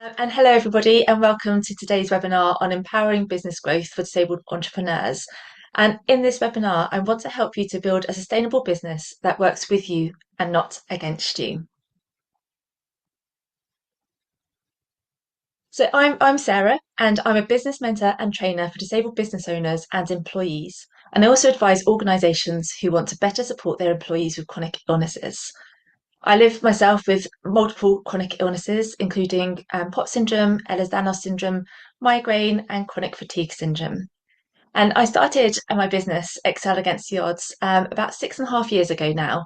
And hello, everybody, and welcome to today's webinar on empowering business growth for disabled entrepreneurs. And in this webinar, I want to help you to build a sustainable business that works with you and not against you. So I'm Sarah, and I'm a business mentor and trainer for disabled business owners and employees. And I also advise organisations who want to better support their employees with chronic illnesses. I live myself with multiple chronic illnesses, including POTS syndrome, Ehlers-Danlos syndrome, migraine, and chronic fatigue syndrome. And I started my business, Excel Against the Odds, about 6.5 years ago now,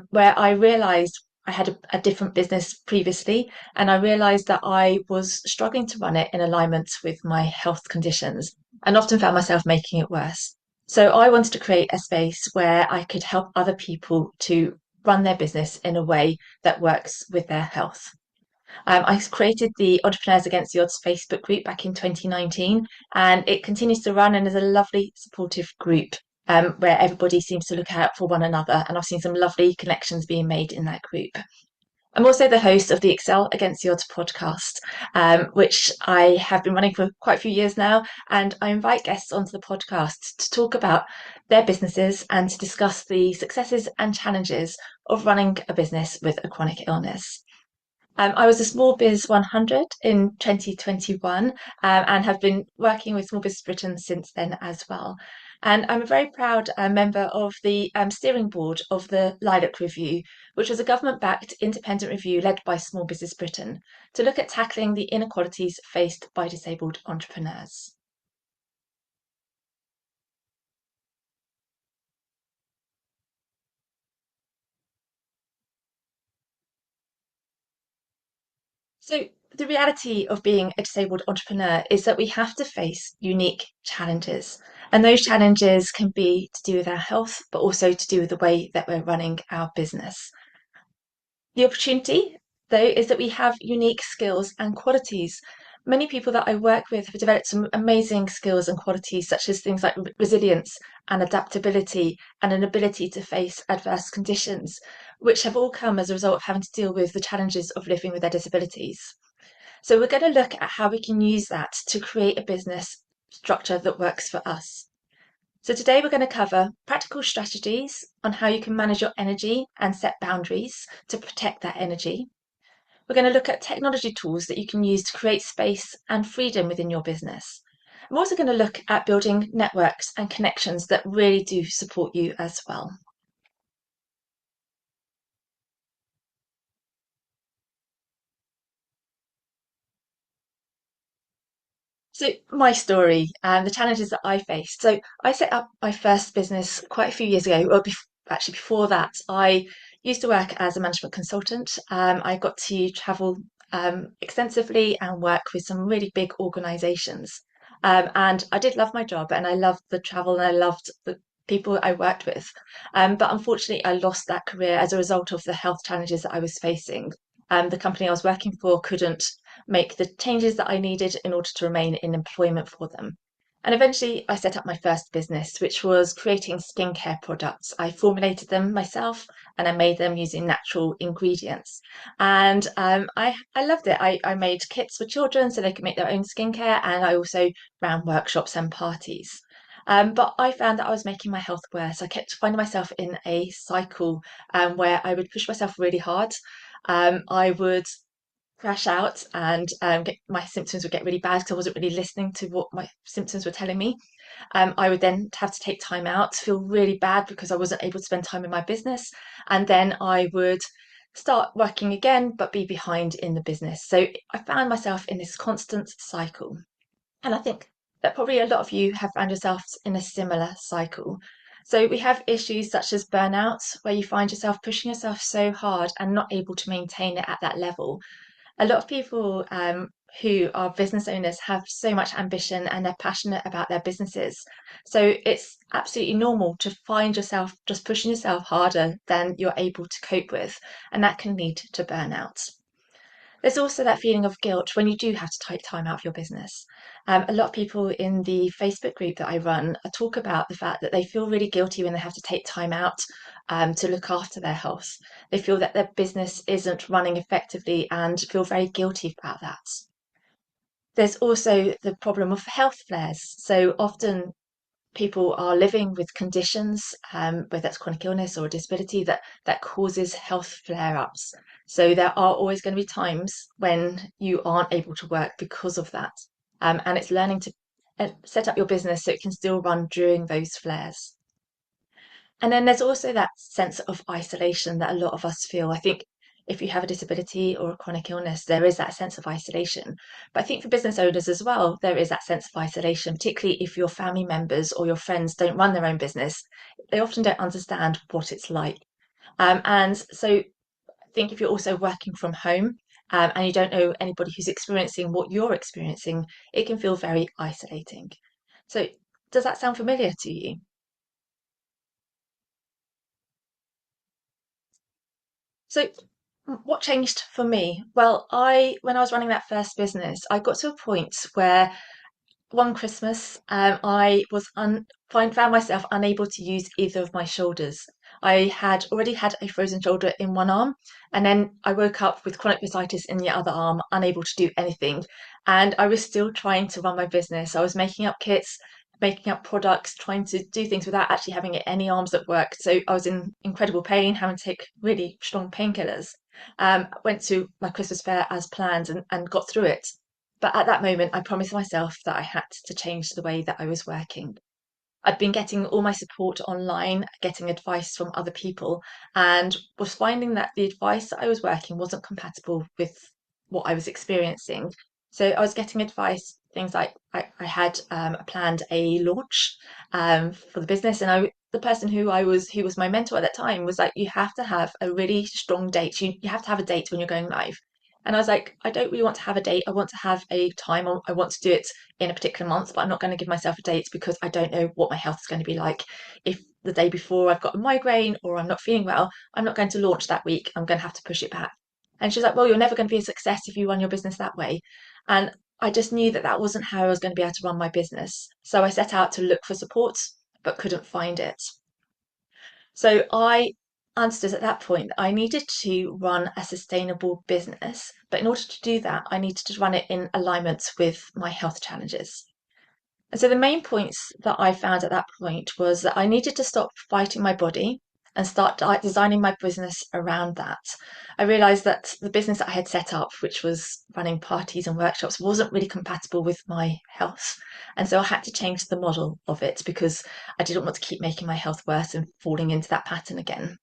where I realised I had a different business previously, and I realised that I was struggling to run it in alignment with my health conditions and often found myself making it worse. So I wanted to create a space where I could help other people to run their business in a way that works with their health. I created the Entrepreneurs Against the Odds Facebook group back in 2019, and it continues to run and is a lovely, supportive group where everybody seems to look out for one another. And I've seen some lovely connections being made in that group. I'm also the host of the Excel Against the Odds podcast, which I have been running for quite a few years now. And I invite guests onto the podcast to talk about their businesses and to discuss the successes and challenges of running a business with a chronic illness. I was a Small Biz 100 in 2021 and have been working with Small Business Britain since then as well. And I'm a very proud member of the steering board of the Lilac Review, which was a government-backed independent review led by Small Business Britain to look at tackling the inequalities faced by disabled entrepreneurs. So, the reality of being a disabled entrepreneur is that we have to face unique challenges. And those challenges can be to do with our health, but also to do with the way that we're running our business. The opportunity, though, is that we have unique skills and qualities. Many people that I work with have developed some amazing skills and qualities, such as things like resilience and adaptability and an ability to face adverse conditions, which have all come as a result of having to deal with the challenges of living with their disabilities. So we're going to look at how we can use that to create a business structure that works for us. So today we're going to cover practical strategies on how you can manage your energy and set boundaries to protect that energy. We're going to look at technology tools that you can use to create space and freedom within your business. I'm also going to look at building networks and connections that really do support you as well. So my story and the challenges that I faced. So I set up my first business quite a few years ago. Well, actually before that, I used to work as a management consultant. I got to travel extensively and work with some really big organisations. And I did love my job and I loved the travel and I loved the people I worked with. But unfortunately, I lost that career as a result of the health challenges that I was facing. The company I was working for couldn't make the changes that I needed in order to remain in employment for them. And eventually, I set up my first business, which was creating skincare products. I formulated them myself and I made them using natural ingredients. And I loved it. I made kits for children so they could make their own skincare, and I also ran workshops and parties. But I found that I was making my health worse. I kept finding myself in a cycle where I would push myself really hard. I would crash out and my symptoms would get really bad because I wasn't really listening to what my symptoms were telling me. I would then have to take time out, feel really bad because I wasn't able to spend time in my business. And then I would start working again, but be behind in the business. So I found myself in this constant cycle. And I think that probably a lot of you have found yourselves in a similar cycle. So we have issues such as burnout, where you find yourself pushing yourself so hard and not able to maintain it at that level. A lot of people who are business owners have so much ambition and they're passionate about their businesses. So it's absolutely normal to find yourself just pushing yourself harder than you're able to cope with, and that can lead to burnout. There's also that feeling of guilt when you do have to take time out of your business. A lot of people in the Facebook group that I run talk about the fact that they feel really guilty when they have to take time out to look after their health. They feel that their business isn't running effectively and feel very guilty about that. There's also the problem of health flares. So often people are living with conditions, whether that's chronic illness or disability, that causes health flare-ups. So there are always going to be times when you aren't able to work because of that. And it's learning to set up your business so it can still run during those flares. And then there's also that sense of isolation that a lot of us feel. I think if you have a disability or a chronic illness, there is that sense of isolation. But I think for business owners as well, there is that sense of isolation, particularly if your family members or your friends don't run their own business. They often don't understand what it's like. And so I think if you're also working from home, and you don't know anybody who's experiencing what you're experiencing, it can feel very isolating. So does that sound familiar to you? So, what changed for me? Well, when I was running that first business, I got to a point where one Christmas, I was found myself unable to use either of my shoulders. I had already had a frozen shoulder in one arm, and then I woke up with chronic bursitis in the other arm, unable to do anything. And I was still trying to run my business. I was making up kits, making up products, trying to do things without actually having any arms that worked. So I was in incredible pain, having to take really strong painkillers. Went to my Christmas fair as planned and got through it. But at that moment, I promised myself that I had to change the way that I was working. I'd been getting all my support online, getting advice from other people, and was finding that the advice that I was working wasn't compatible with what I was experiencing. So I was getting advice, things like I had planned a launch for the business, and the person who was my mentor at that time was like, you have to have a really strong date. You have to have a date when you're going live. And I was like, I don't really want to have a date. I want to have a time. I want to do it in a particular month, but I'm not going to give myself a date because I don't know what my health is going to be like. If the day before I've got a migraine or I'm not feeling well, I'm not going to launch that week. I'm going to have to push it back. And she's like, well, you're never going to be a success if you run your business that way. And I just knew that that wasn't how I was going to be able to run my business. So I set out to look for support, but couldn't find it. So I understood at that point that I needed to run a sustainable business. But in order to do that, I needed to run it in alignment with my health challenges. And so the main points that I found at that point was that I needed to stop fighting my body and start designing my business around that. I realized that the business that I had set up, which was running parties and workshops, wasn't really compatible with my health. And so I had to change the model of it because I didn't want to keep making my health worse and falling into that pattern again.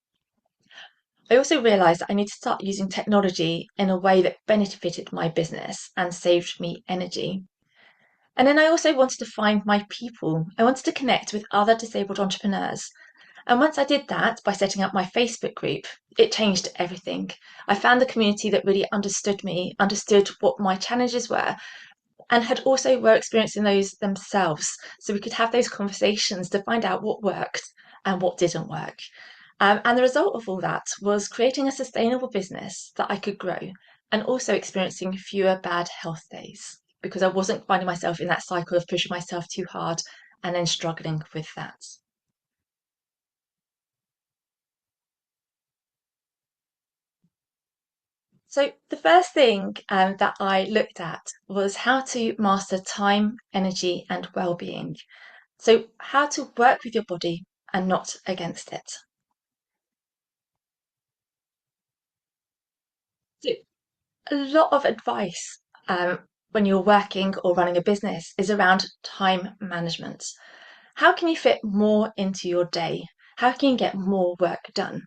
I also realized that I need to start using technology in a way that benefited my business and saved me energy. And then I also wanted to find my people. I wanted to connect with other disabled entrepreneurs. And once I did that by setting up my Facebook group, it changed everything. I found a community that really understood me, understood what my challenges were, and had also were experiencing those themselves. So we could have those conversations to find out what worked and what didn't work. And the result of all that was creating a sustainable business that I could grow and also experiencing fewer bad health days because I wasn't finding myself in that cycle of pushing myself too hard and then struggling with that. So, the first thing that I looked at was how to master time, energy, and well-being. So, how to work with your body and not against it. So, a lot of advice when you're working or running a business is around time management. How can you fit more into your day? How can you get more work done?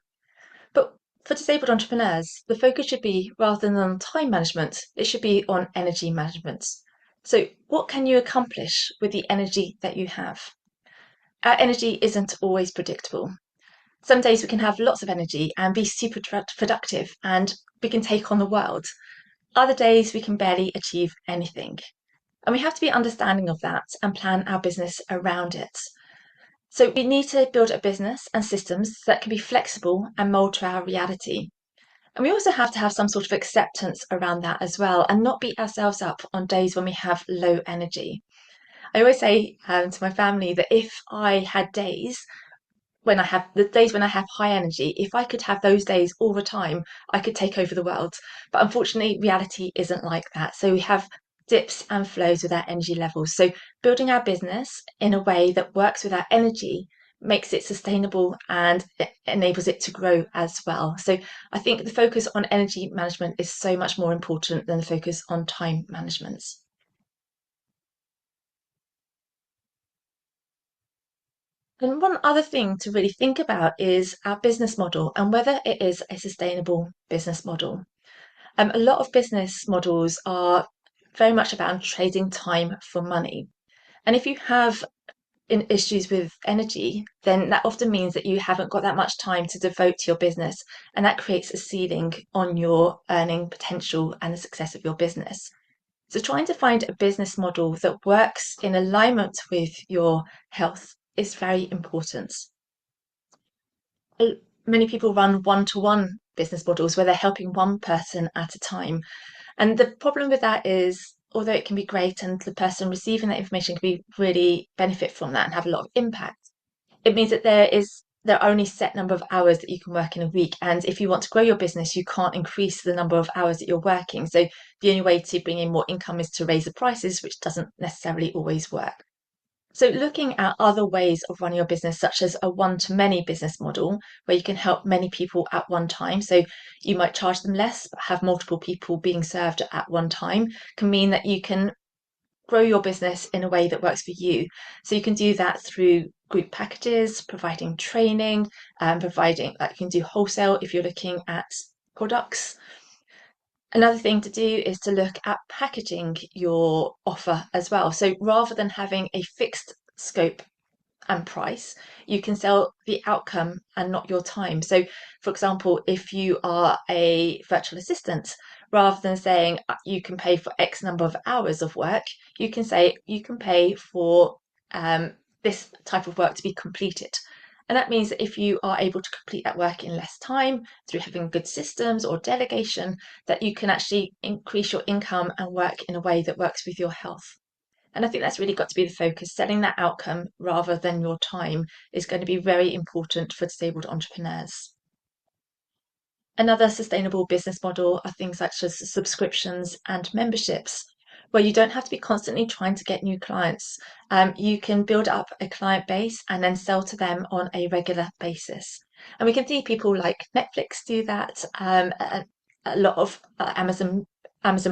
But for disabled entrepreneurs, the focus should be rather than on time management, it should be on energy management. So, what can you accomplish with the energy that you have? Our energy isn't always predictable. Some days we can have lots of energy and be super productive and we can take on the world. Other days we can barely achieve anything. And we have to be understanding of that and plan our business around it. So we need to build a business and systems that can be flexible and mold to our reality. And we also have to have some sort of acceptance around that as well and not beat ourselves up on days when we have low energy. I always say to my family that if I had days when I have the days when I have high energy, if I could have those days all the time, I could take over the world. But unfortunately, reality isn't like that. So we have dips and flows with our energy levels. So building our business in a way that works with our energy makes it sustainable and it enables it to grow as well. So I think the focus on energy management is so much more important than the focus on time management. And one other thing to really think about is our business model and whether it is a sustainable business model. A lot of business models are very much about trading time for money. And if you have issues with energy, then that often means that you haven't got that much time to devote to your business. And that creates a ceiling on your earning potential and the success of your business. So, trying to find a business model that works in alignment with your health is very important. Many people run one-to-one business models where they're helping one person at a time. And the problem with that is, although it can be great and the person receiving that information can be really benefit from that and have a lot of impact, it means that there are only set number of hours that you can work in a week. And if you want to grow your business, you can't increase the number of hours that you're working. So the only way to bring in more income is to raise the prices, which doesn't necessarily always work. So, looking at other ways of running your business, such as a one to many business model, where you can help many people at one time. So, you might charge them less, but have multiple people being served at one time, can mean that you can grow your business in a way that works for you. So, you can do that through group packages, providing training, and providing, like, you can do wholesale if you're looking at products. Another thing to do is to look at packaging your offer as well. So rather than having a fixed scope and price, you can sell the outcome and not your time. So, for example, if you are a virtual assistant, rather than saying you can pay for X number of hours of work, you can say you can pay for this type of work to be completed. And that means that if you are able to complete that work in less time through having good systems or delegation, that you can actually increase your income and work in a way that works with your health. And I think that's really got to be the focus. Selling that outcome rather than your time is going to be very important for disabled entrepreneurs. Another sustainable business model are things such as subscriptions and memberships, where you don't have to be constantly trying to get new clients. You can build up a client base and then sell to them on a regular basis. And we can see people like Netflix do that. A lot of Amazon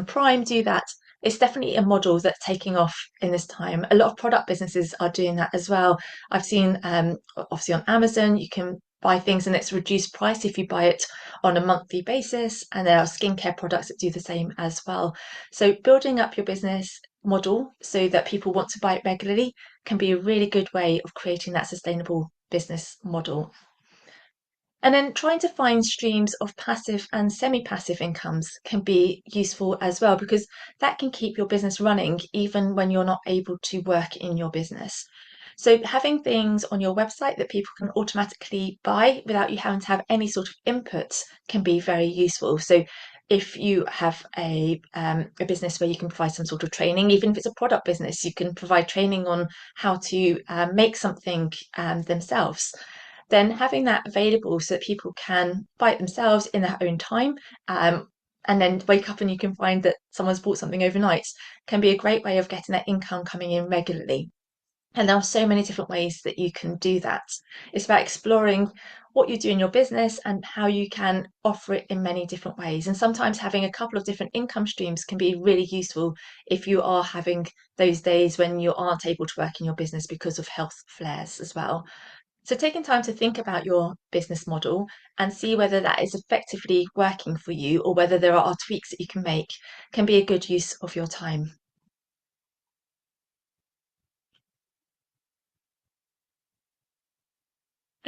Prime do that. It's definitely a model that's taking off in this time. A lot of product businesses are doing that as well. I've seen, obviously, on Amazon, you can buy things and it's reduced price if you buy it on a monthly basis. And there are skincare products that do the same as well. So building up your business model so that people want to buy it regularly can be a really good way of creating that sustainable business model. And then trying to find streams of passive and semi-passive incomes can be useful as well, because that can keep your business running even when you're not able to work in your business. So having things on your website that people can automatically buy without you having to have any sort of input can be very useful. So if you have a business where you can provide some sort of training, even if it's a product business, you can provide training on how to make something themselves, then having that available so that people can buy it themselves in their own time, and then wake up and you can find that someone's bought something overnight, can be a great way of getting that income coming in regularly. And there are so many different ways that you can do that. It's about exploring what you do in your business and how you can offer it in many different ways. And sometimes having a couple of different income streams can be really useful if you are having those days when you aren't able to work in your business because of health flares as well. So, taking time to think about your business model and see whether that is effectively working for you or whether there are tweaks that you can make can be a good use of your time.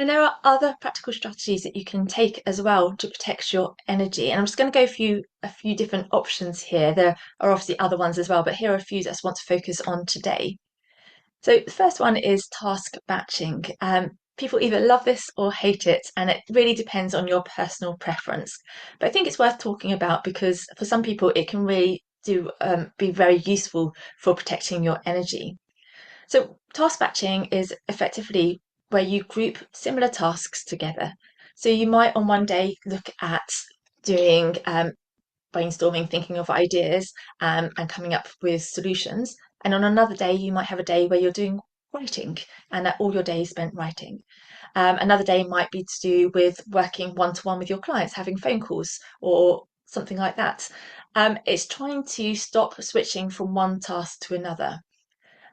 And there are other practical strategies that you can take as well to protect your energy. And I'm just going to go through a few different options here. There are obviously other ones as well, but here are a few that I just want to focus on today. So the first one is task batching. People either love this or hate it, and it really depends on your personal preference. But I think it's worth talking about because for some people it can really do be very useful for protecting your energy. So task batching is effectively where you group similar tasks together. So you might on one day look at doing brainstorming, thinking of ideas, and coming up with solutions. And on another day, you might have a day where you're doing writing and that all your day is spent writing. Another day might be to do with working one to one with your clients, having phone calls or something like that. It's trying to stop switching from one task to another.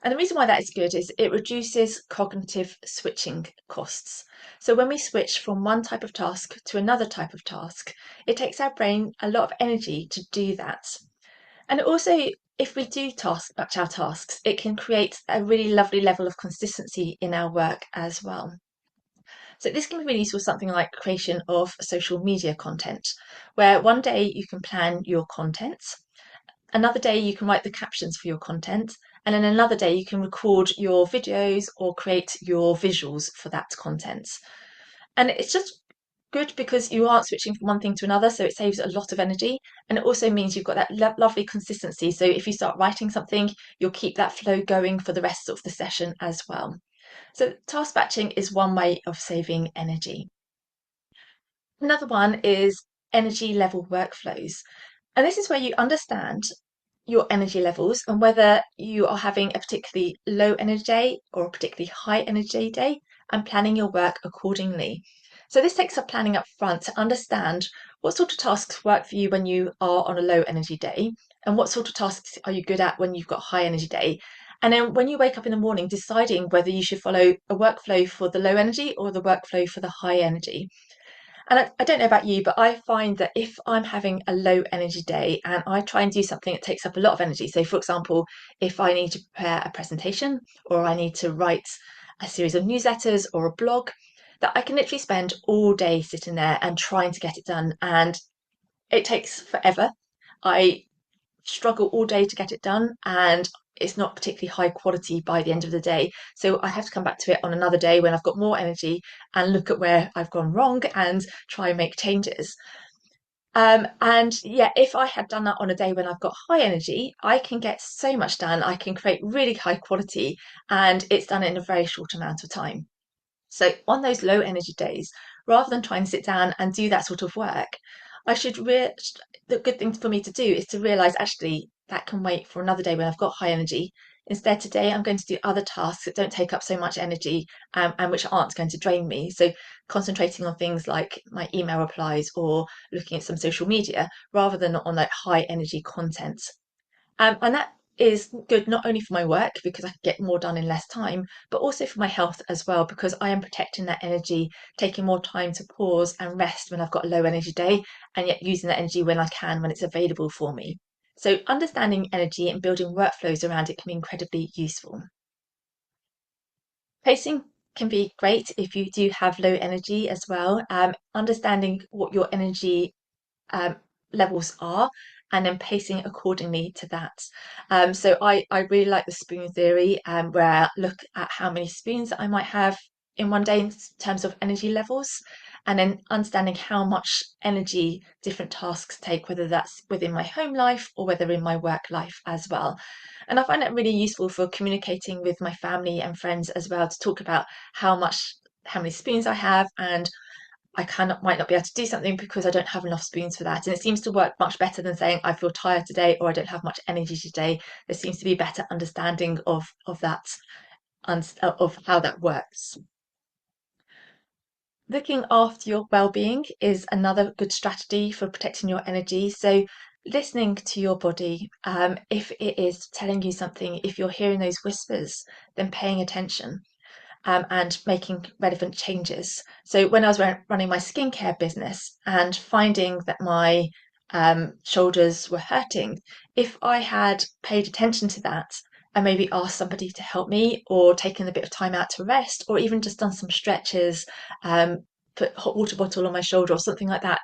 And the reason why that is good is it reduces cognitive switching costs. So when we switch from one type of task to another type of task, it takes our brain a lot of energy to do that. And also, if we do batch our tasks, it can create a really lovely level of consistency in our work as well. So this can be really useful for something like creation of social media content, where one day you can plan your content, another day you can write the captions for your content, and then another day you can record your videos or create your visuals for that content. And it's just good because you aren't switching from one thing to another, so it saves a lot of energy. And it also means you've got that lovely consistency. So if you start writing something, you'll keep that flow going for the rest of the session as well. So task batching is one way of saving energy. Another one is energy level workflows. And this is where you understand your energy levels and whether you are having a particularly low energy day or a particularly high energy day, and planning your work accordingly. So this takes up planning up front to understand what sort of tasks work for you when you are on a low energy day, and what sort of tasks are you good at when you've got a high energy day. And then when you wake up in the morning, deciding whether you should follow a workflow for the low energy or the workflow for the high energy. And I don't know about you, but I find that if I'm having a low energy day and I try and do something that takes up a lot of energy, so for example, if I need to prepare a presentation or I need to write a series of newsletters or a blog, that I can literally spend all day sitting there and trying to get it done. And it takes forever. I struggle all day to get it done, and it's not particularly high quality by the end of the day. So I have to come back to it on another day when I've got more energy and look at where I've gone wrong and try and make changes. And yeah, if I had done that on a day when I've got high energy, I can get so much done. I can create really high quality, and it's done in a very short amount of time. So on those low energy days, rather than try and sit down and do that sort of work, I should the good thing for me to do is to realize actually that can wait for another day when I've got high energy. Instead, today I'm going to do other tasks that don't take up so much energy, and which aren't going to drain me. So concentrating on things like my email replies or looking at some social media rather than on that high energy content. And that is good not only for my work because I can get more done in less time, but also for my health as well because I am protecting that energy, taking more time to pause and rest when I've got a low energy day, and yet using that energy when I can, when it's available for me. So understanding energy and building workflows around it can be incredibly useful. Pacing can be great if you do have low energy as well. Understanding what your energy um, levels are, and then pacing accordingly to that. So I really like the spoon theory, where I look at how many spoons I might have in one day in terms of energy levels, and then understanding how much energy different tasks take, whether that's within my home life or whether in my work life as well. And I find that really useful for communicating with my family and friends as well, to talk about how many spoons I have, and might not be able to do something because I don't have enough spoons for that. And it seems to work much better than saying I feel tired today or I don't have much energy today. There seems to be better understanding of that and of how that works. Looking after your well-being is another good strategy for protecting your energy. So listening to your body, if it is telling you something, if you're hearing those whispers, then paying attention, and making relevant changes. So when I was running my skincare business and finding that my shoulders were hurting, if I had paid attention to that and maybe asked somebody to help me or taken a bit of time out to rest or even just done some stretches, put a hot water bottle on my shoulder or something like that,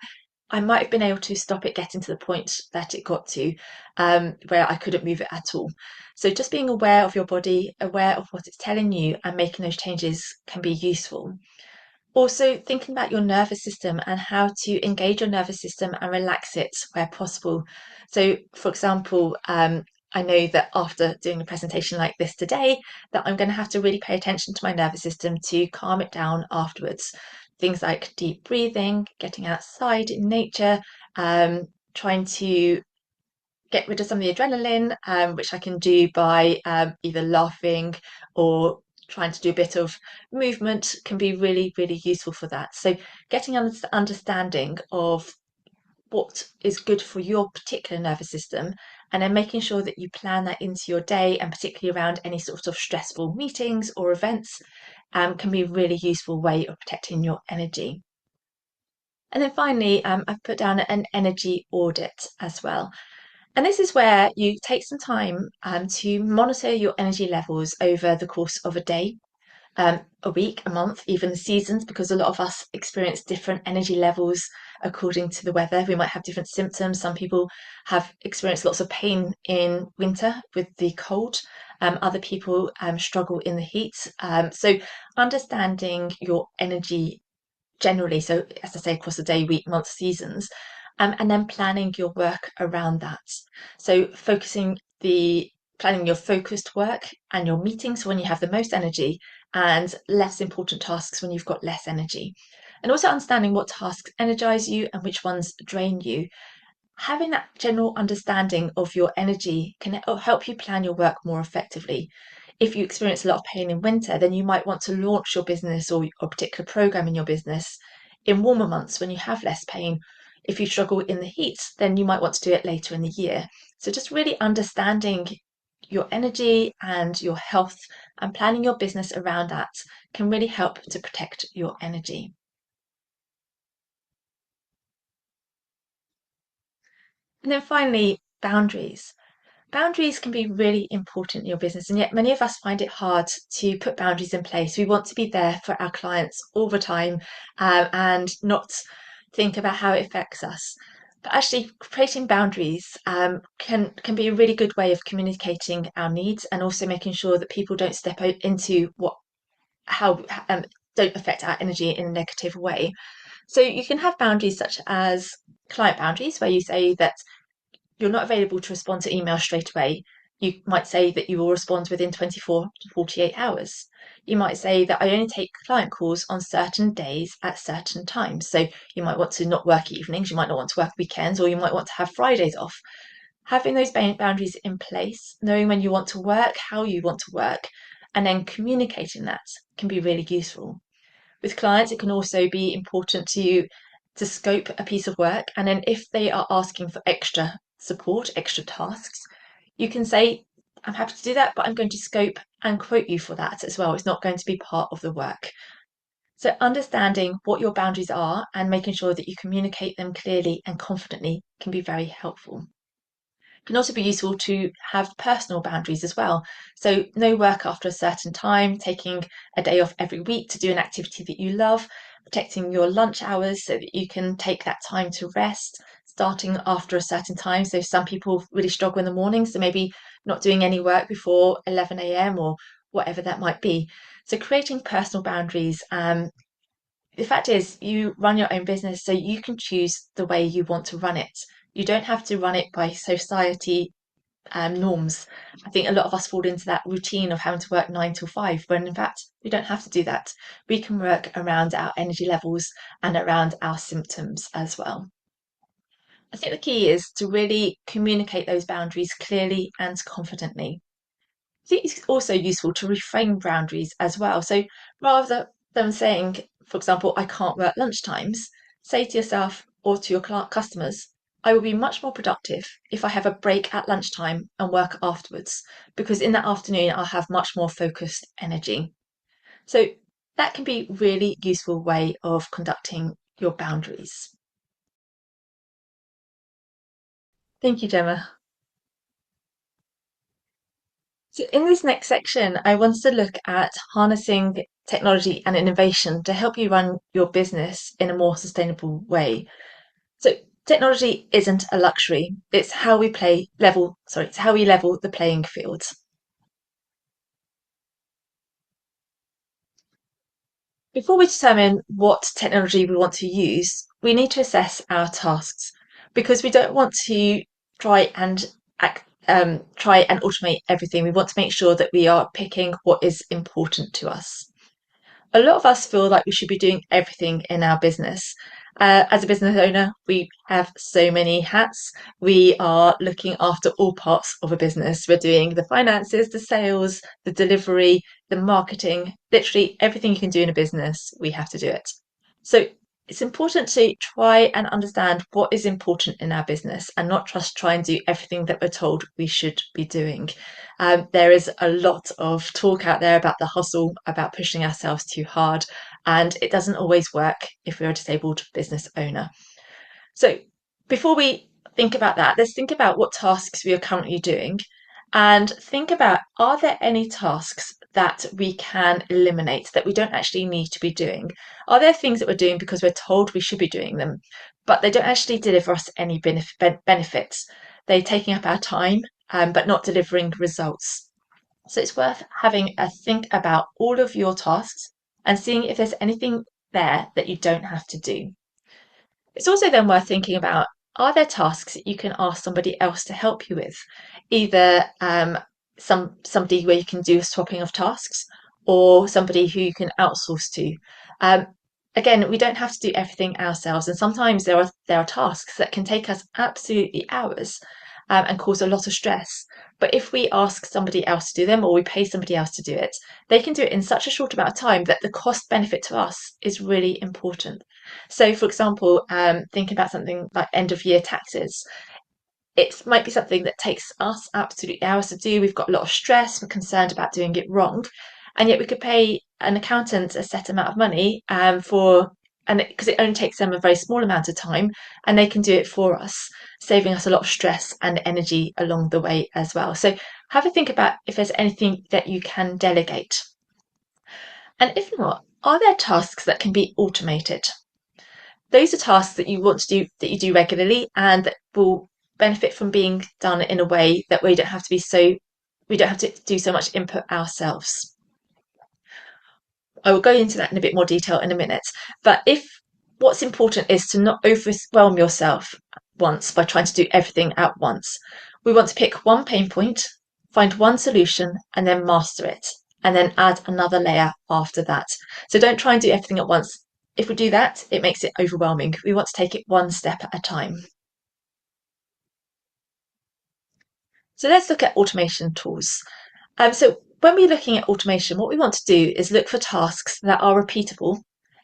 I might have been able to stop it getting to the point that it got to, where I couldn't move it at all. So just being aware of your body, aware of what it's telling you, and making those changes can be useful. Also, thinking about your nervous system and how to engage your nervous system and relax it where possible. So, for example, I know that after doing a presentation like this today, that I'm going to have to really pay attention to my nervous system to calm it down afterwards. Things like deep breathing, getting outside in nature, trying to get rid of some of the adrenaline, which I can do by either laughing or trying to do a bit of movement can be really, really useful for that. So getting an understanding of what is good for your particular nervous system, and then making sure that you plan that into your day, and particularly around any sort of stressful meetings or events, can be a really useful way of protecting your energy. And then finally, I've put down an energy audit as well. And this is where you take some time to monitor your energy levels over the course of a day, a week, a month, even the seasons, because a lot of us experience different energy levels according to the weather. We might have different symptoms. Some people have experienced lots of pain in winter with the cold. Other people struggle in the heat. So understanding your energy generally, so as I say, across the day, week, month, seasons, and then planning your work around that. So planning your focused work and your meetings when you have the most energy, and less important tasks when you've got less energy. And also understanding what tasks energize you and which ones drain you. Having that general understanding of your energy can help you plan your work more effectively. If you experience a lot of pain in winter, then you might want to launch your business or a particular program in your business in warmer months when you have less pain. If you struggle in the heat, then you might want to do it later in the year. So just really understanding your energy and your health and planning your business around that can really help to protect your energy. And then finally, boundaries. Boundaries can be really important in your business, and yet many of us find it hard to put boundaries in place. We want to be there for our clients all the time, and not think about how it affects us. But actually, creating boundaries can be a really good way of communicating our needs, and also making sure that people don't step into how don't affect our energy in a negative way. So you can have boundaries such as client boundaries, where you say that you're not available to respond to emails straight away. You might say that you will respond within 24 to 48 hours. You might say that I only take client calls on certain days at certain times. So you might want to not work evenings, you might not want to work weekends, or you might want to have Fridays off. Having those boundaries in place, knowing when you want to work, how you want to work, and then communicating that can be really useful. With clients, it can also be important to scope a piece of work, and then if they are asking for extra support, extra tasks, you can say, I'm happy to do that, but I'm going to scope and quote you for that as well. It's not going to be part of the work. So understanding what your boundaries are and making sure that you communicate them clearly and confidently can be very helpful. It can also be useful to have personal boundaries as well. So no work after a certain time, taking a day off every week to do an activity that you love, protecting your lunch hours so that you can take that time to rest, starting after a certain time. So some people really struggle in the morning, so maybe not doing any work before 11 a.m. or whatever that might be. So creating personal boundaries. The fact is, you run your own business, so you can choose the way you want to run it. You don't have to run it by society norms. I think a lot of us fall into that routine of having to work 9 till 5, when in fact we don't have to do that. We can work around our energy levels and around our symptoms as well. I think the key is to really communicate those boundaries clearly and confidently. I think it's also useful to reframe boundaries as well. So rather than saying, for example, I can't work lunchtimes, say to yourself or to your customers, I will be much more productive if I have a break at lunchtime and work afterwards, because in that afternoon I'll have much more focused energy. So that can be a really useful way of conducting your boundaries. Thank you, Gemma. So, in this next section, I wanted to look at harnessing technology and innovation to help you run your business in a more sustainable way. So, technology isn't a luxury; it's how we it's how we level the playing field. Before we determine what technology we want to use, we need to assess our tasks, because we don't want to try and try and automate everything. We want to make sure that we are picking what is important to us. A lot of us feel like we should be doing everything in our business. As a business owner, we have so many hats. We are looking after all parts of a business. We're doing the finances, the sales, the delivery, the marketing, literally everything you can do in a business, we have to do it. So it's important to try and understand what is important in our business and not just try and do everything that we're told we should be doing. There is a lot of talk out there about the hustle, about pushing ourselves too hard, and it doesn't always work if we're a disabled business owner. So before we think about that, let's think about what tasks we are currently doing and think about, are there any tasks that we can eliminate that we don't actually need to be doing? Are there things that we're doing because we're told we should be doing them, but they don't actually deliver us any benefits? They're taking up our time, but not delivering results. So it's worth having a think about all of your tasks and seeing if there's anything there that you don't have to do. It's also then worth thinking about, are there tasks that you can ask somebody else to help you with? Either somebody where you can do a swapping of tasks or somebody who you can outsource to. Um, Again, we don't have to do everything ourselves, and sometimes there are tasks that can take us absolutely hours and cause a lot of stress. But if we ask somebody else to do them or we pay somebody else to do it, they can do it in such a short amount of time that the cost benefit to us is really important. So, for example, thinking about something like end of year taxes, it might be something that takes us absolutely hours to do. We've got a lot of stress, we're concerned about doing it wrong, and yet we could pay an accountant a set amount of money and because it only takes them a very small amount of time and they can do it for us, saving us a lot of stress and energy along the way as well. So have a think about if there's anything that you can delegate. And if not, are there tasks that can be automated? Those are tasks that you want to do, that you do regularly, and that will benefit from being done in a way that we don't have to do so much input ourselves. I will go into that in a bit more detail in a minute. But if what's important is to not overwhelm yourself once by trying to do everything at once, we want to pick one pain point, find one solution, and then master it, and then add another layer after that. So don't try and do everything at once. If we do that, it makes it overwhelming. We want to take it one step at a time. So let's look at automation tools. So when we're looking at automation, what we want to do is look for tasks that are repeatable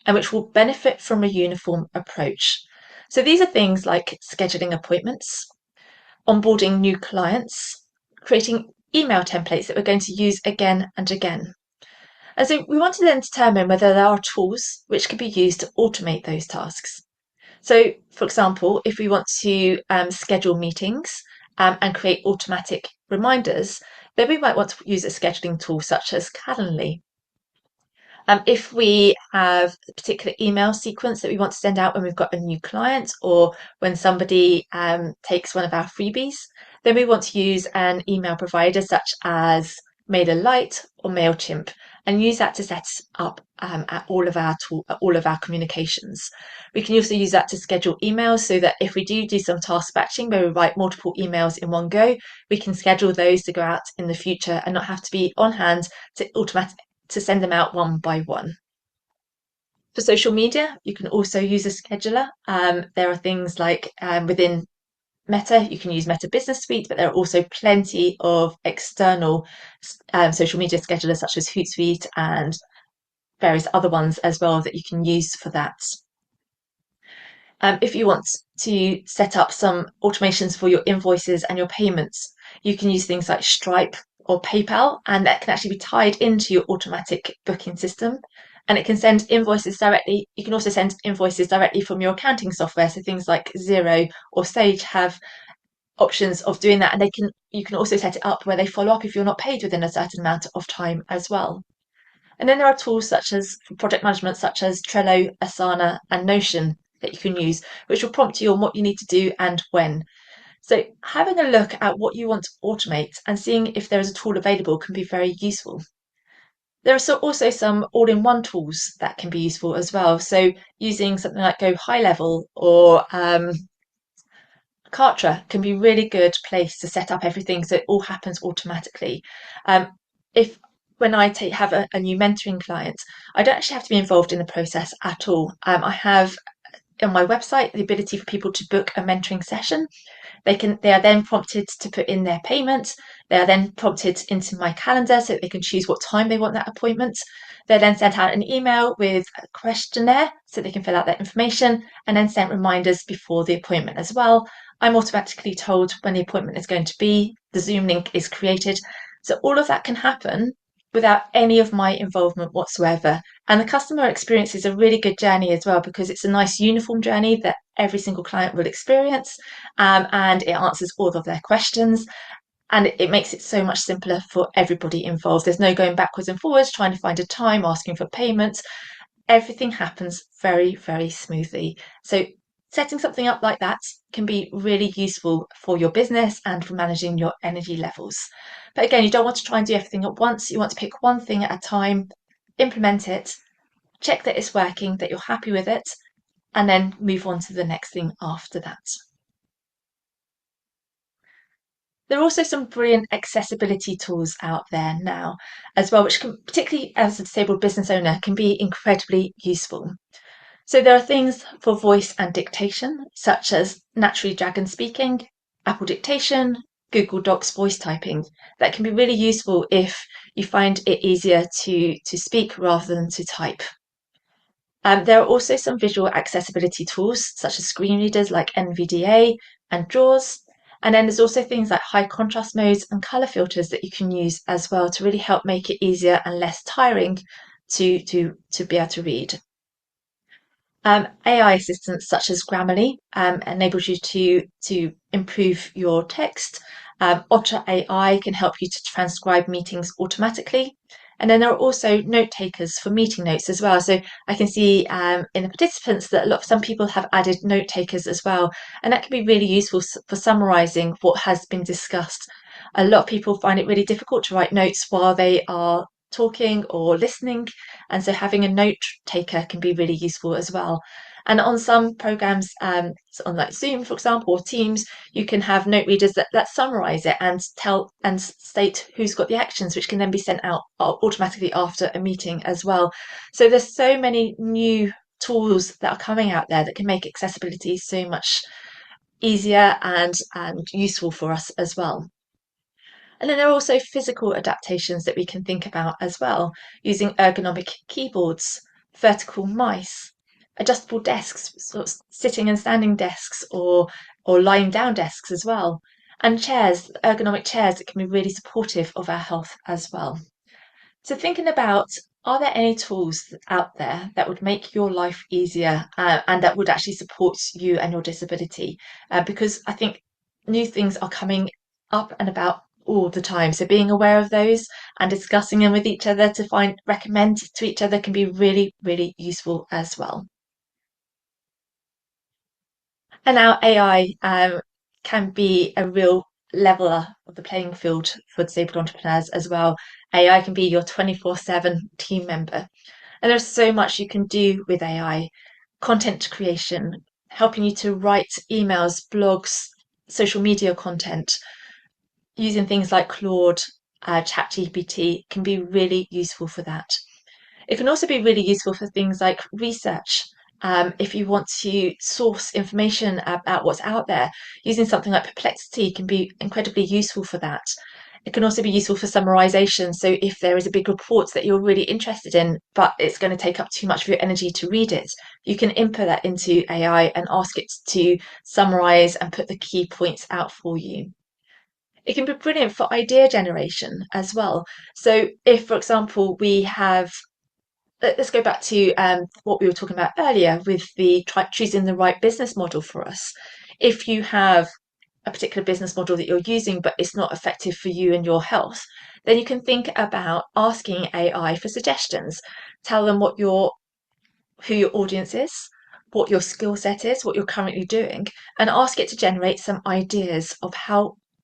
and which will benefit from a uniform approach. So these are things like scheduling appointments, onboarding new clients, creating email templates that we're going to use again and again. And so we want to then determine whether there are tools which can be used to automate those tasks. So, for example, if we want to schedule meetings and create automatic reminders, then we might want to use a scheduling tool such as Calendly. If we have a particular email sequence that we want to send out when we've got a new client or when somebody takes one of our freebies, then we want to use an email provider such as MailerLite or MailChimp and use that to set up at all of our communications. We can also use that to schedule emails so that if we do some task batching where we write multiple emails in one go, we can schedule those to go out in the future and not have to be on hand to send them out one by one. For social media, you can also use a scheduler. There are things like within Meta, you can use Meta Business Suite, but there are also plenty of external social media schedulers such as Hootsuite and various other ones as well that you can use for that. If you want to set up some automations for your invoices and your payments, you can use things like Stripe or PayPal, and that can actually be tied into your automatic booking system. And it can send invoices directly. You can also send invoices directly from your accounting software. So things like Xero or Sage have options of doing that, and you can also set it up where they follow up if you're not paid within a certain amount of time as well. And then there are tools such as for project management, such as Trello, Asana, and Notion that you can use, which will prompt you on what you need to do and when. So having a look at what you want to automate and seeing if there is a tool available can be very useful. There are also some all-in-one tools that can be useful as well. So using something like Go High Level or Kartra can be a really good place to set up everything so it all happens automatically. If when I have a new mentoring client, I don't actually have to be involved in the process at all. I have on my website the ability for people to book a mentoring session. They are then prompted to put in their payment. They are then prompted into my calendar so that they can choose what time they want that appointment. They're then sent out an email with a questionnaire so they can fill out that information, and then sent reminders before the appointment as well. I'm automatically told when the appointment is going to be. The Zoom link is created. So all of that can happen without any of my involvement whatsoever. And the customer experience is a really good journey as well, because it's a nice uniform journey that every single client will experience, and it answers all of their questions. And it makes it so much simpler for everybody involved. There's no going backwards and forwards, trying to find a time, asking for payment. Everything happens very, very smoothly. So setting something up like that can be really useful for your business and for managing your energy levels. But again, you don't want to try and do everything at once. You want to pick one thing at a time, implement it, check that it's working, that you're happy with it, and then move on to the next thing after that. There are also some brilliant accessibility tools out there now as well, which can, particularly as a disabled business owner, can be incredibly useful. So there are things for voice and dictation, such as Naturally Dragon Speaking, Apple Dictation, Google Docs voice typing, that can be really useful if you find it easier to speak rather than to type. There are also some visual accessibility tools, such as screen readers like NVDA and JAWS. And then there's also things like high contrast modes and color filters that you can use as well to really help make it easier and less tiring to be able to read. AI assistants such as Grammarly enables you to improve your text. Otter AI can help you to transcribe meetings automatically. And then there are also note takers for meeting notes as well. So I can see in the participants that some people have added note takers as well. And that can be really useful for summarising what has been discussed. A lot of people find it really difficult to write notes while they are talking or listening. And so having a note taker can be really useful as well. And on some programs, so on like Zoom, for example, or Teams, you can have note readers that summarize it and tell and state who's got the actions, which can then be sent out automatically after a meeting as well. So there's so many new tools that are coming out there that can make accessibility so much easier and useful for us as well. And then there are also physical adaptations that we can think about as well, using ergonomic keyboards, vertical mice, adjustable desks, sort of sitting and standing desks, or lying down desks as well, and chairs, ergonomic chairs that can be really supportive of our health as well. So thinking about, are there any tools out there that would make your life easier and that would actually support you and your disability? Because I think new things are coming up and about all the time. So being aware of those and discussing them with each other to recommend to each other can be really, really useful as well. And now AI can be a real leveler of the playing field for disabled entrepreneurs as well. AI can be your 24/7 team member. And there's so much you can do with AI: content creation, helping you to write emails, blogs, social media content, using things like Claude, ChatGPT can be really useful for that. It can also be really useful for things like research. If you want to source information about what's out there, using something like Perplexity can be incredibly useful for that. It can also be useful for summarization. So if there is a big report that you're really interested in, but it's going to take up too much of your energy to read it, you can input that into AI and ask it to summarize and put the key points out for you. It can be brilliant for idea generation as well. So if, for example, we have, let's go back to what we were talking about earlier with choosing the right business model for us. If you have a particular business model that you're using, but it's not effective for you and your health, then you can think about asking AI for suggestions. Tell them who your audience is, what your skill set is, what you're currently doing, and ask it to generate some ideas of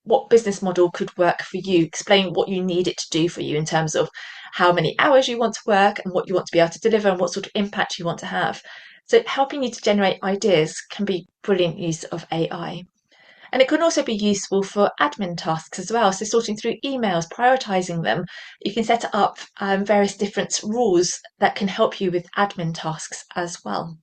what business model could work for you. Explain what you need it to do for you in terms of how many hours you want to work and what you want to be able to deliver and what sort of impact you want to have. So helping you to generate ideas can be brilliant use of AI. And it can also be useful for admin tasks as well. So sorting through emails, prioritizing them. You can set up various different rules that can help you with admin tasks as well.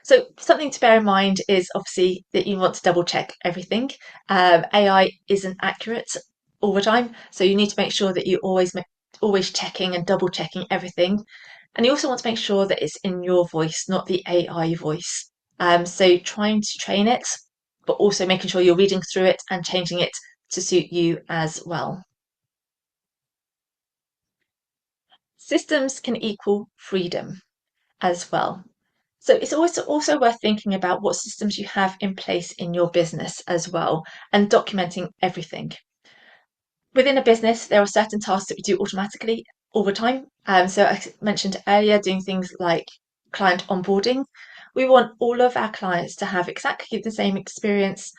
So something to bear in mind is obviously that you want to double check everything. AI isn't accurate all the time, so you need to make sure that you always checking and double checking everything. And you also want to make sure that it's in your voice, not the AI voice. So trying to train it, but also making sure you're reading through it and changing it to suit you as well. Systems can equal freedom as well. So it's also worth thinking about what systems you have in place in your business as well and documenting everything. Within a business, there are certain tasks that we do automatically all the time. So I mentioned earlier, doing things like client onboarding. We want all of our clients to have exactly the same experience,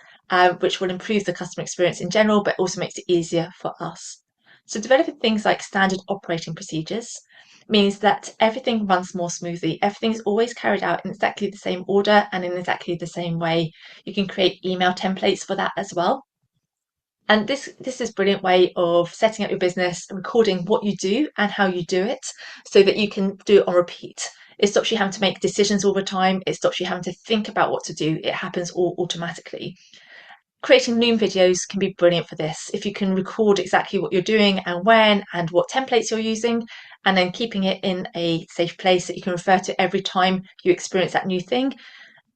which will improve the customer experience in general, but also makes it easier for us. So developing things like standard operating procedures means that everything runs more smoothly. Everything's always carried out in exactly the same order and in exactly the same way. You can create email templates for that as well. And this is a brilliant way of setting up your business, recording what you do and how you do it so that you can do it on repeat. It stops you having to make decisions all the time. It stops you having to think about what to do. It happens all automatically. Creating Loom videos can be brilliant for this. If you can record exactly what you're doing and when and what templates you're using, and then keeping it in a safe place that you can refer to every time you experience that new thing,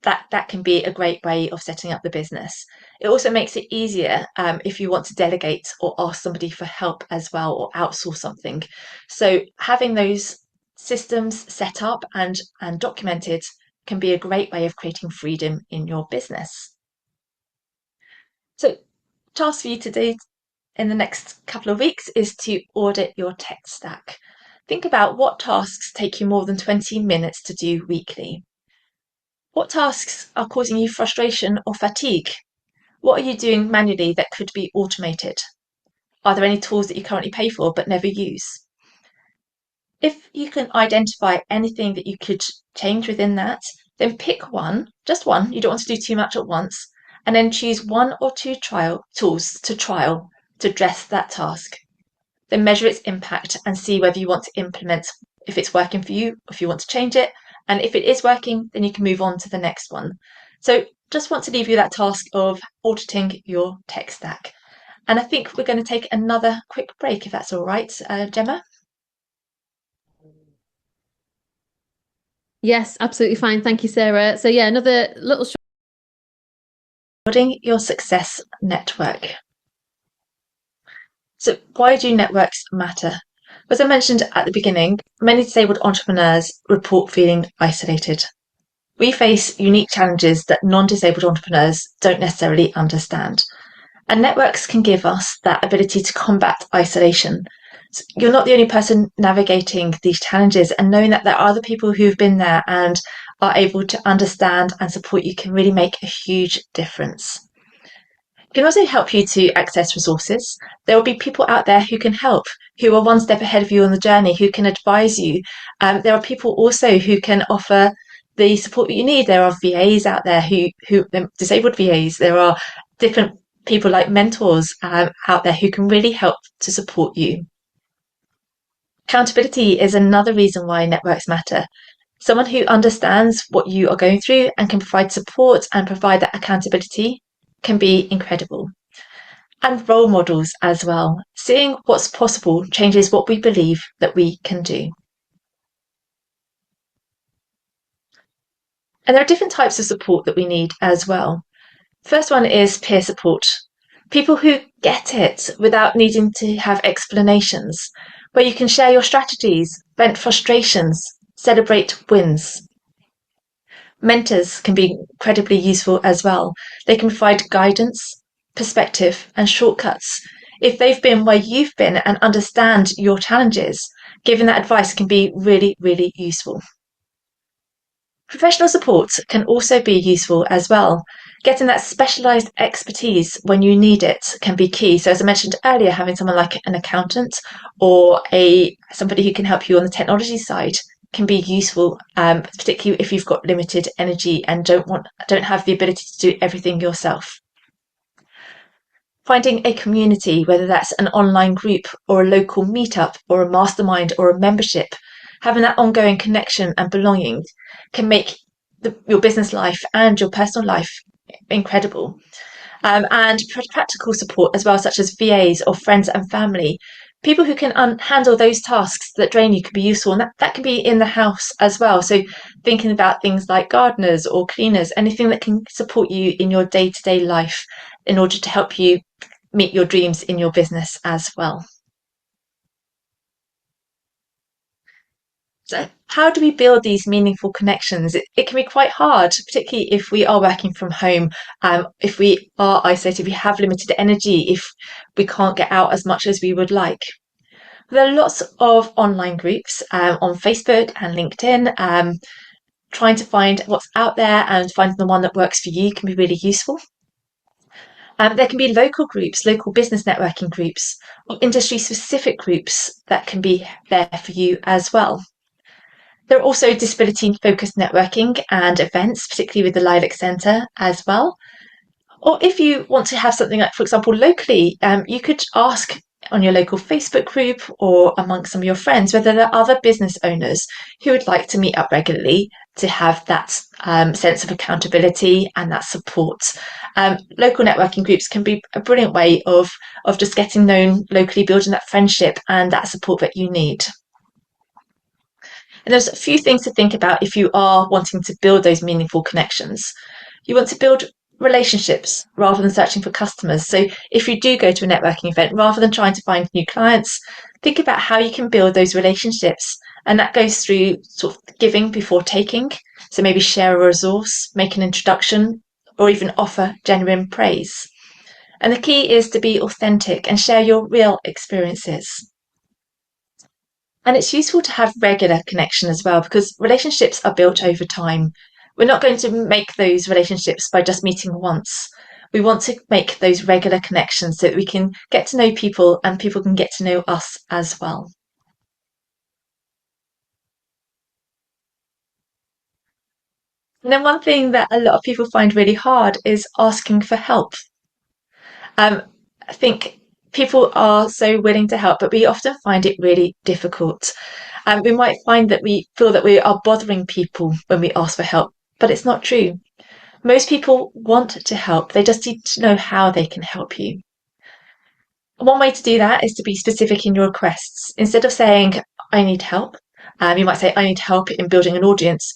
that can be a great way of setting up the business. It also makes it easier if you want to delegate or ask somebody for help as well or outsource something. So having those systems set up and documented can be a great way of creating freedom in your business. So task for you to do in the next couple of weeks is to audit your tech stack. Think about what tasks take you more than 20 minutes to do weekly. What tasks are causing you frustration or fatigue? What are you doing manually that could be automated? Are there any tools that you currently pay for but never use? If you can identify anything that you could change within that, then pick one, just one, you don't want to do too much at once, and then choose one or two trial tools to trial to address that task. Then measure its impact and see whether you want to implement, if it's working for you, if you want to change it. And if it is working, then you can move on to the next one. So just want to leave you that task of auditing your tech stack. And I think we're going to take another quick break, if that's all right, Gemma. Yes, absolutely fine. Thank you, Sarah. So yeah, another little Building your success network. So why do networks matter? As I mentioned at the beginning, many disabled entrepreneurs report feeling isolated. We face unique challenges that non-disabled entrepreneurs don't necessarily understand. And networks can give us that ability to combat isolation. So you're not the only person navigating these challenges, and knowing that there are other people who've been there and are able to understand and support you can really make a huge difference. It can also help you to access resources. There will be people out there who can help, who are one step ahead of you on the journey, who can advise you. There are people also who can offer the support that you need. There are VAs out there who disabled VAs. There are different people like mentors out there who can really help to support you. Accountability is another reason why networks matter. Someone who understands what you are going through and can provide support and provide that accountability can be incredible. And role models as well. Seeing what's possible changes what we believe that we can do. And there are different types of support that we need as well. First one is peer support. People who get it without needing to have explanations, where you can share your strategies, vent frustrations, celebrate wins. Mentors can be incredibly useful as well. They can provide guidance, perspective, and shortcuts. If they've been where you've been and understand your challenges, giving that advice can be really, really useful. Professional support can also be useful as well. Getting that specialised expertise when you need it can be key. So as I mentioned earlier, having someone like an accountant or somebody who can help you on the technology side can be useful, particularly if you've got limited energy and don't have the ability to do everything yourself. Finding a community, whether that's an online group or a local meetup or a mastermind or a membership, having that ongoing connection and belonging can make your business life and your personal life incredible. And practical support as well, such as VAs or friends and family. People who can handle those tasks that drain you can be useful, and that can be in the house as well. So, thinking about things like gardeners or cleaners, anything that can support you in your day to day life in order to help you meet your dreams in your business as well. So, how do we build these meaningful connections? It can be quite hard, particularly if we are working from home, if we are isolated, we have limited energy, if we can't get out as much as we would like. There are lots of online groups on Facebook and LinkedIn. Trying to find what's out there and finding the one that works for you can be really useful. There can be local groups, local business networking groups, or industry specific groups that can be there for you as well. There are also disability focused networking and events, particularly with the Lilac Centre as well. Or if you want to have something like, for example, locally, you could ask on your local Facebook group or amongst some of your friends whether there are other business owners who would like to meet up regularly to have that sense of accountability and that support. Local networking groups can be a brilliant way of just getting known locally, building that friendship and that support that you need. And there's a few things to think about if you are wanting to build those meaningful connections. You want to build relationships rather than searching for customers. So if you do go to a networking event, rather than trying to find new clients, think about how you can build those relationships. And that goes through sort of giving before taking. So maybe share a resource, make an introduction, or even offer genuine praise. And the key is to be authentic and share your real experiences. And it's useful to have regular connection as well because relationships are built over time. We're not going to make those relationships by just meeting once. We want to make those regular connections so that we can get to know people and people can get to know us as well. And then one thing that a lot of people find really hard is asking for help. Um, I think people are so willing to help, but we often find it really difficult. We might find that we feel that we are bothering people when we ask for help, but it's not true. Most people want to help, they just need to know how they can help you. One way to do that is to be specific in your requests. Instead of saying, I need help, you might say, I need help in building an audience.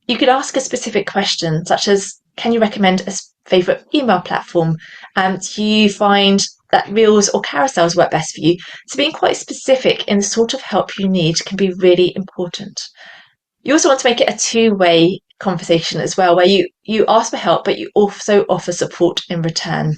You could ask a specific question, such as, can you recommend a favourite email platform? Do you find that reels or carousels work best for you? So being quite specific in the sort of help you need can be really important. You also want to make it a two-way conversation as well, where you ask for help, but you also offer support in return.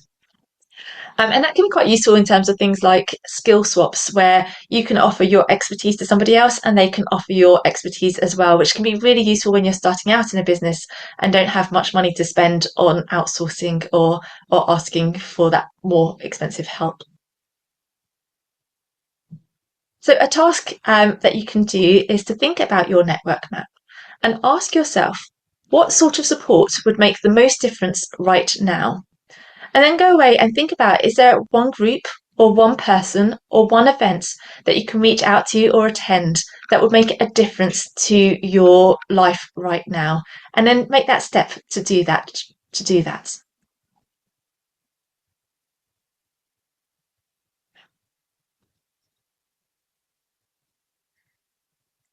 And that can be quite useful in terms of things like skill swaps, where you can offer your expertise to somebody else and they can offer your expertise as well, which can be really useful when you're starting out in a business and don't have much money to spend on outsourcing or asking for that more expensive help. So, a task that you can do is to think about your network map and ask yourself what sort of support would make the most difference right now. And then go away and think about, is there one group or one person or one event that you can reach out to or attend that would make a difference to your life right now? And then make that step to do that.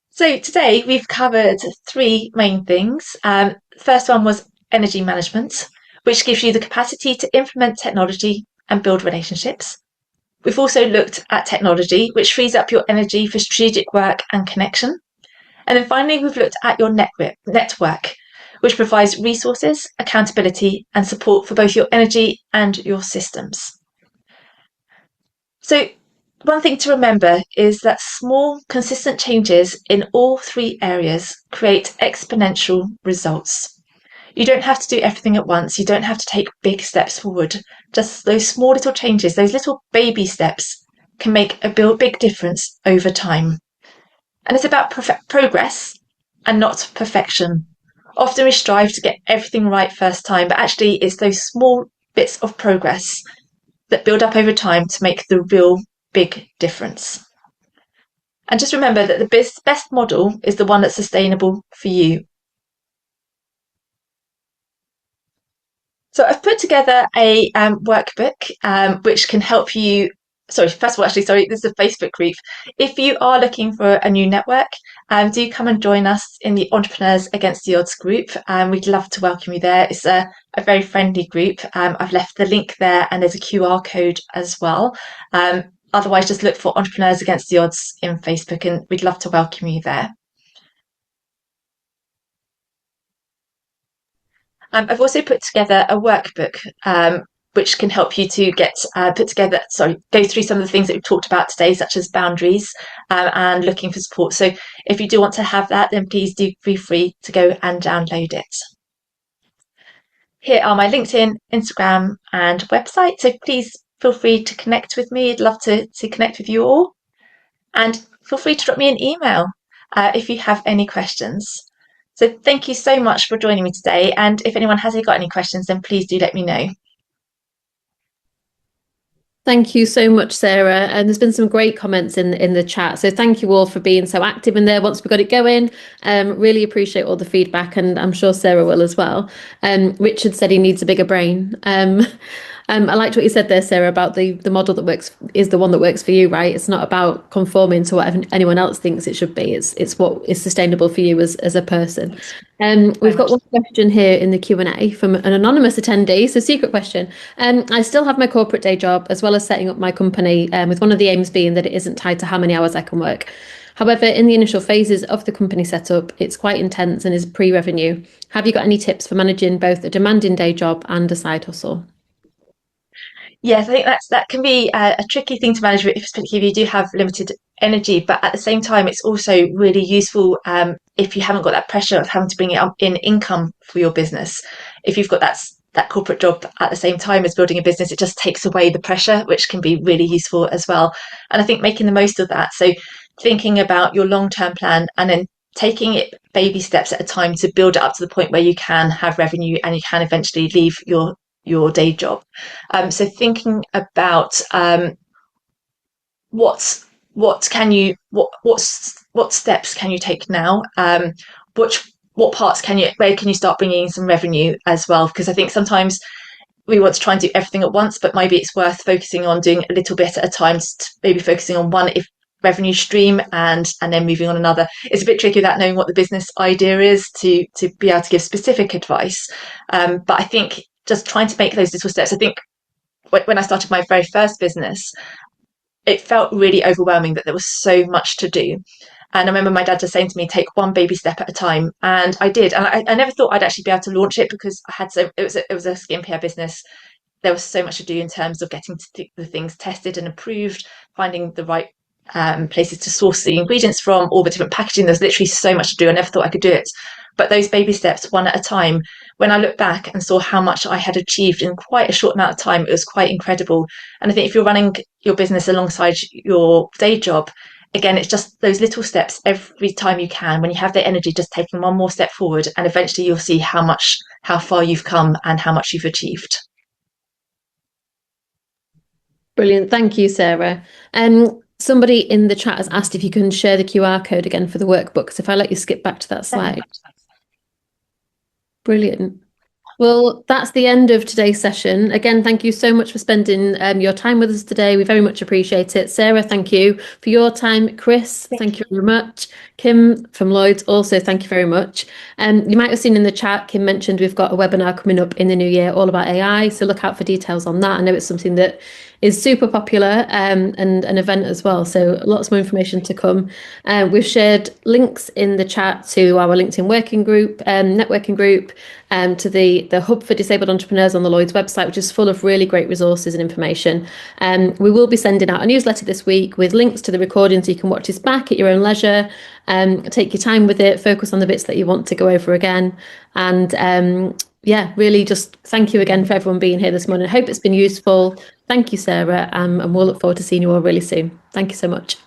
So today we've covered three main things. The first one was energy management, which gives you the capacity to implement technology and build relationships. We've also looked at technology, which frees up your energy for strategic work and connection. And then finally, we've looked at your network, which provides resources, accountability, and support for both your energy and your systems. So, one thing to remember is that small, consistent changes in all three areas create exponential results. You don't have to do everything at once. You don't have to take big steps forward. Just those small little changes, those little baby steps can make a big difference over time. And it's about progress and not perfection. Often we strive to get everything right first time, but actually it's those small bits of progress that build up over time to make the real big difference. And just remember that the best model is the one that's sustainable for you. So I've put together a workbook which can help you. Sorry, first of all, actually, sorry, this is a Facebook group. If you are looking for a new network, do come and join us in the Entrepreneurs Against the Odds group. We'd love to welcome you there. It's a very friendly group. I've left the link there, and there's a QR code as well. Otherwise, just look for Entrepreneurs Against the Odds in Facebook, and we'd love to welcome you there. I've also put together a workbook which can help you to get go through some of the things that we've talked about today, such as boundaries and looking for support. So if you do want to have that, then please do feel free to go and download it. Here are my LinkedIn, Instagram, and website. So please feel free to connect with me. I'd love to connect with you all. And feel free to drop me an email if you have any questions. So thank you so much for joining me today. And if anyone has got any questions, then please do let me know. Thank you so much, Sarah. And there's been some great comments in the chat. So thank you all for being so active in there once we got it going. Really appreciate all the feedback, and I'm sure Sarah will as well. Richard said he needs a bigger brain. I liked what you said there, Sarah, about the model that works is the one that works for you, right? It's not about conforming to what anyone else thinks it should be. It's what is sustainable for you as a person. We've got one question here in the Q&A from an anonymous attendee. So secret question. I still have my corporate day job as well as setting up my company, with one of the aims being that it isn't tied to how many hours I can work. However, in the initial phases of the company setup, it's quite intense and is pre-revenue. Have you got any tips for managing both a demanding day job and a side hustle? Yes, I think that can be a tricky thing to manage, especially if you do have limited energy. But at the same time, it's also really useful if you haven't got that pressure of having to bring in income for your business. If you've got that corporate job at the same time as building a business, it just takes away the pressure, which can be really useful as well. And I think making the most of that. So thinking about your long-term plan and then taking it baby steps at a time to build it up to the point where you can have revenue and you can eventually leave your day job. So thinking about what steps can you take now? What parts where can you start bringing in some revenue as well? Because I think sometimes we want to try and do everything at once, but maybe it's worth focusing on doing a little bit at a time. Maybe focusing on one revenue stream and then moving on another. It's a bit tricky without knowing what the business idea is to be able to give specific advice. But I think just trying to make those little steps. I think when I started my very first business, it felt really overwhelming that there was so much to do. And I remember my dad just saying to me, take one baby step at a time. And I did. And I never thought I'd actually be able to launch it because it was a skincare business. There was so much to do in terms of getting the things tested and approved, finding the right places to source the ingredients from, all the different packaging. There's literally so much to do. I never thought I could do it. But those baby steps, one at a time, when I look back and saw how much I had achieved in quite a short amount of time, it was quite incredible. And I think if you're running your business alongside your day job, again, it's just those little steps every time you can. When you have the energy, just taking one more step forward, and eventually you'll see how far you've come and how much you've achieved. Brilliant. Thank you, Sarah. Somebody in the chat has asked if you can share the QR code again for the workbook. So if I let you skip back to that slide. Brilliant. Well, that's the end of today's session. Again, thank you so much for spending your time with us today. We very much appreciate it. Sarah, thank you for your time. Chris, thank you very much. Kim from Lloyds, also thank you very much. You might have seen in the chat, Kim mentioned we've got a webinar coming up in the new year all about AI. So look out for details on that. I know it's something that is super popular and an event as well. So lots more information to come. We've shared links in the chat to our LinkedIn working group, networking group, to the hub for disabled entrepreneurs on the Lloyds website, which is full of really great resources and information. We will be sending out a newsletter this week with links to the recording so you can watch this back at your own leisure. Take your time with it, focus on the bits that you want to go over again. And yeah, really just thank you again for everyone being here this morning. I hope it's been useful. Thank you, Sarah, and we'll look forward to seeing you all really soon. Thank you so much.